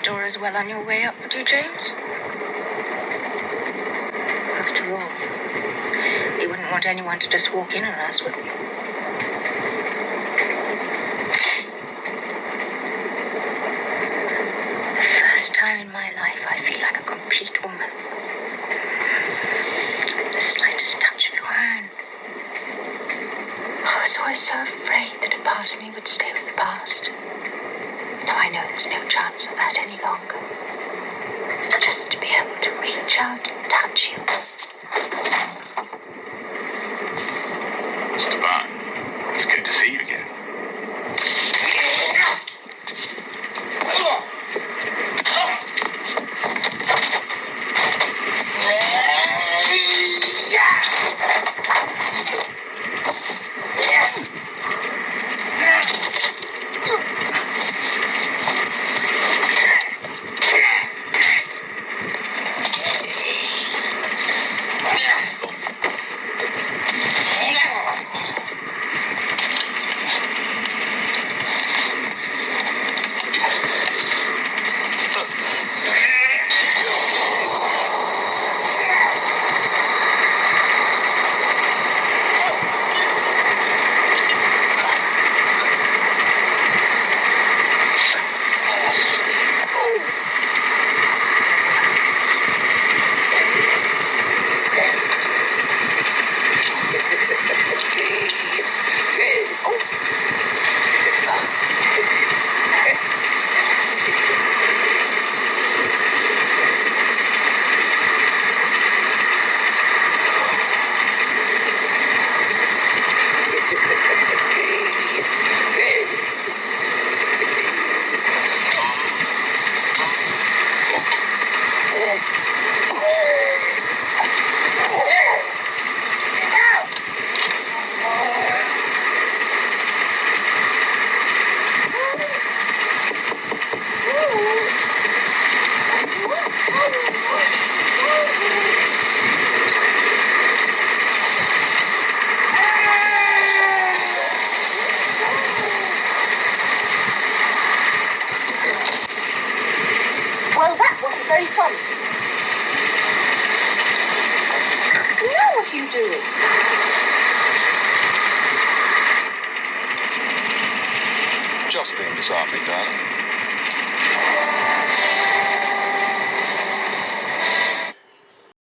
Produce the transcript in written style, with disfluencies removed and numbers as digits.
door as well on your way up, would you, James? After all, you wouldn't want anyone to just walk in on us, would you? The first time in my life I feel like a complete woman. The slightest touch of your hand. I was always so afraid that a part of me would stay with the past. Now I know there's no chance of that any longer. Just to be able to reach out and touch you. Mr. Bond, it's good to see you again. Well, that wasn't very funny. Now what are you doing? Just being disarming, darling.